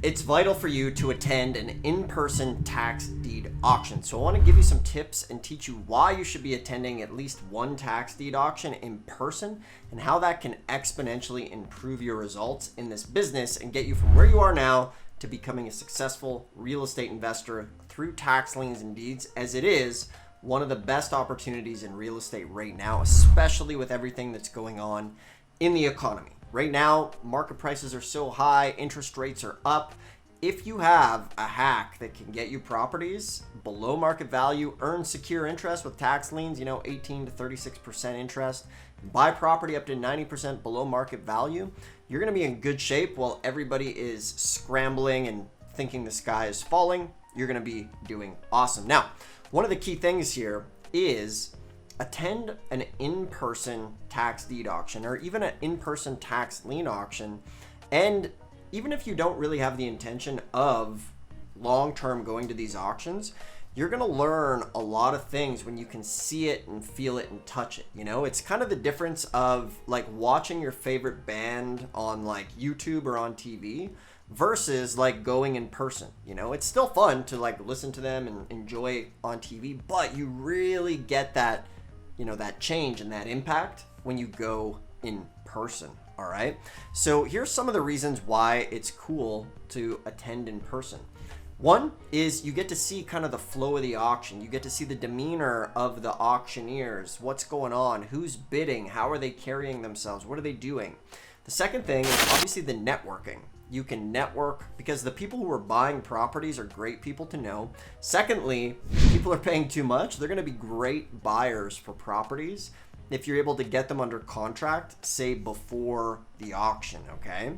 It's vital for you to attend an in-person tax deed auction. So I want to give you some tips and teach you why you should be attending at least one tax deed auction in person and how that can exponentially improve your results in this business and get you from where you are now to becoming a successful real estate investor through tax liens and deeds, as it is one of the best opportunities in real estate right now, especially with everything that's going on in the economy. Right now, market prices are so high, interest rates are up. If you have a hack that can get you properties below market value, earn secure interest with tax liens, 18 to 36% interest, buy property up to 90% below market value, you're going to be in good shape while everybody is scrambling and thinking the sky is falling. You're going to be doing awesome. Now, one of the key things here is attend an in-person tax deed auction or even an in-person tax lien auction. And even if you don't really have the intention of long-term going to these auctions, you're going to learn a lot of things when you can see it and feel it and touch it. It's kind of the difference of like watching your favorite band on like YouTube or on TV versus like going in person. It's still fun to like listen to them and enjoy on TV, but you really get that that change and that impact when you go in person. All right. So here's some of the reasons why it's cool to attend in person. One is you get to see kind of the flow of the auction. You get to see the demeanor of the auctioneers, what's going on, who's bidding, how are they carrying themselves, what are they doing? The second thing is obviously the networking. You can network because the people who are buying properties are great people to know. Secondly, if people are paying too much, they're going to be great buyers for properties if you're able to get them under contract, say before the auction, okay?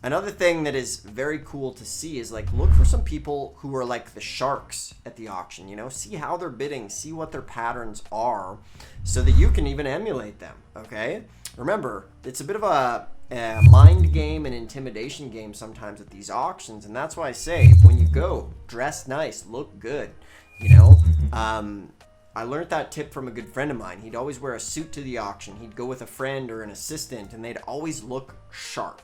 Another thing that is very cool to see is like look for some people who are like the sharks at the auction, see how they're bidding, see what their patterns are so that you can even emulate them, okay? Remember, it's a bit of a mind game and intimidation game sometimes at these auctions, and that's why I say when you go, dress nice, look good. I learned that tip from a good friend of mine. He'd always wear a suit to the auction. He'd go with a friend or an assistant, and they'd always look sharp,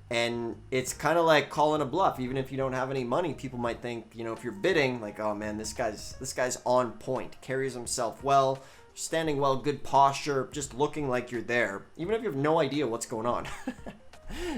and it's kind of like calling a bluff. Even if you don't have any money, people might think, if you're bidding, like, oh man, this guy's on point, carries himself well, standing well, good posture, just looking like you're there, even if you have no idea what's going on.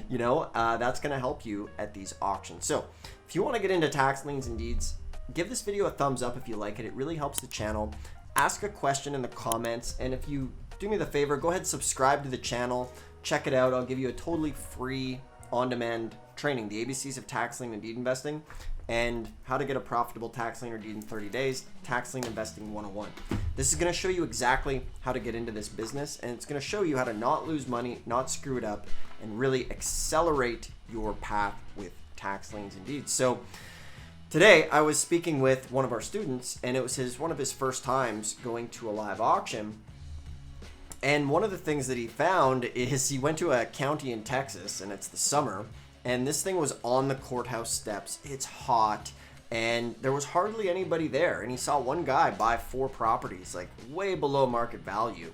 That's going to help you at these auctions. So if you want to get into tax liens and deeds, give this video a thumbs up if you like it. It really helps the channel. Ask a question in the comments. And if you do me the favor, go ahead and subscribe to the channel. Check it out. I'll give you a totally free on-demand training, the ABCs of tax lien and deed investing, and how to get a profitable tax lien or deed in 30 days, Tax Lien Investing 101. This is going to show you exactly how to get into this business, and it's going to show you how to not lose money, not screw it up, and really accelerate your path with tax liens and deeds. So today I was speaking with one of our students, and it was one of his first times going to a live auction. And one of the things that he found is he went to a county in Texas, and it's the summer, and this thing was on the courthouse steps. It's hot, and there was hardly anybody there. And he saw one guy buy 4 properties, like way below market value.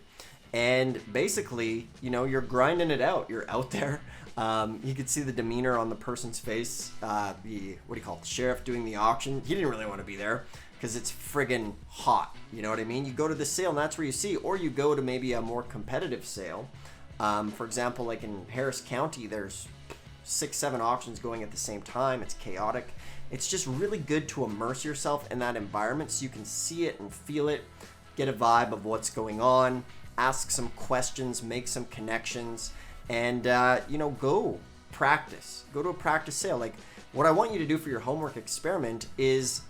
And basically, you're grinding it out. You're out there. You could see the demeanor on the person's face. The sheriff doing the auction. He didn't really want to be there because it's friggin' hot. You know what I mean? You go to the sale and that's where you see, or you go to maybe a more competitive sale. For example, like in Harris County, there's 6-7 auctions going at the same time. It's chaotic. It's just really good to immerse yourself in that environment so you can see it and feel it, get a vibe of what's going on, ask some questions, make some connections, and go practice. Go to a practice sale. Like what I want you to do for your homework experiment is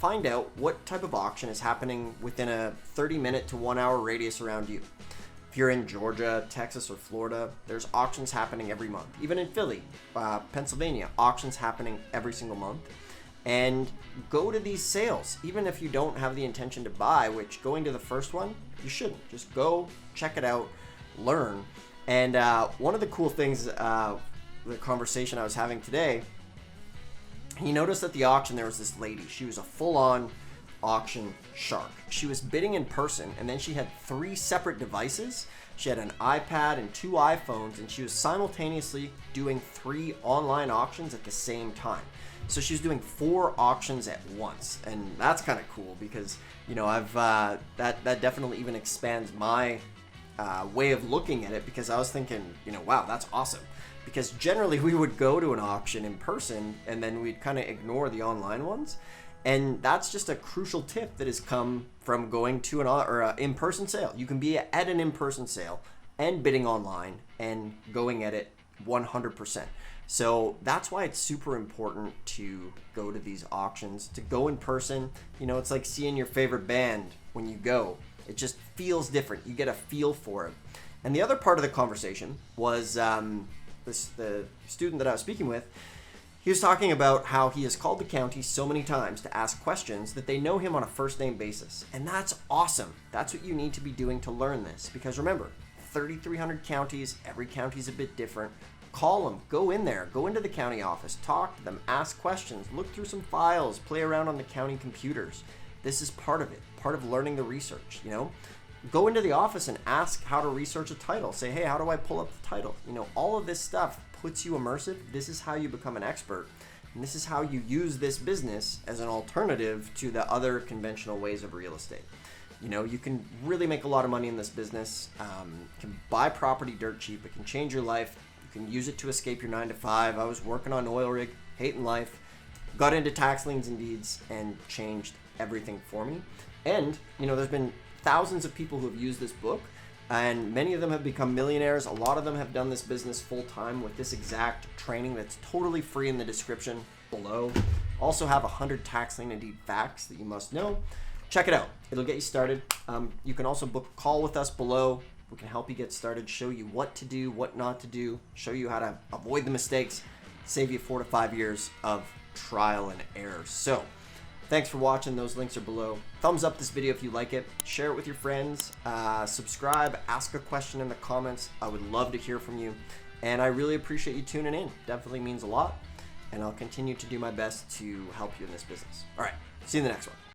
find out what type of auction is happening within a 30-minute to 1 hour radius around you. If you're in Georgia, Texas, or Florida, there's auctions happening every month. Even in Philly, Pennsylvania, auctions happening every single month. And go to these sales, even if you don't have the intention to buy, which going to the first one, you shouldn't. Just go, check it out, learn. And one of the cool things, the conversation I was having today, he noticed at the auction there was this lady. She was a full-on auction shark. She was bidding in person, and then she had 3 separate devices She had an iPad and 2 iPhones, and she was simultaneously doing 3 online auctions at the same time. So she was doing 4 auctions at once, and that's kind of cool because, you know, I've that definitely even expands my way of looking at it, because I was thinking, you know, wow, that's awesome. Because generally we would go to an auction in person and then we'd kind of ignore the online ones. And that's just a crucial tip that has come from going to an in-person sale. You can be at an in-person sale and bidding online and going at it 100%. So that's why it's super important to go to these auctions, to go in person. You know, it's like seeing your favorite band when you go. It just feels different. You get a feel for it. And the other part of the conversation was the student that I was speaking with. He was talking about how he has called the county so many times to ask questions that they know him on a first name basis. And that's awesome. That's what you need to be doing to learn this. Because remember, 3,300 counties, every county's a bit different. Call them, go in there, go into the county office, talk to them, ask questions, look through some files, play around on the county computers. This is part of it, part of learning the research, you know? Go into the office and ask how to research a title. Say, hey, how do I pull up the title? You know, all of this stuff puts you immersive. This is how you become an expert. And this is how you use this business as an alternative to the other conventional ways of real estate. You know, you can really make a lot of money in this business. You can buy property dirt cheap. It can change your life. You can use it to escape your 9-to-5. I was working on an oil rig, hating life, got into tax liens and deeds, and changed everything for me. And, you know, there's been thousands of people who have used this book, and many of them have become millionaires. A lot of them have done this business full time with this exact training that's totally free in the description below. Also have 100 tax lien and deed facts that you must know. Check it out. It'll get you started. You can also book a call with us below. We can help you get started, show you what to do, what not to do, show you how to avoid the mistakes, save you 4 to 5 years of trial and error. So, thanks for watching. Those links are below. Thumbs up this video if you like it. Share it with your friends. Subscribe. Ask a question in the comments. I would love to hear from you. And I really appreciate you tuning in. Definitely means a lot. And I'll continue to do my best to help you in this business. All right. See you in the next one.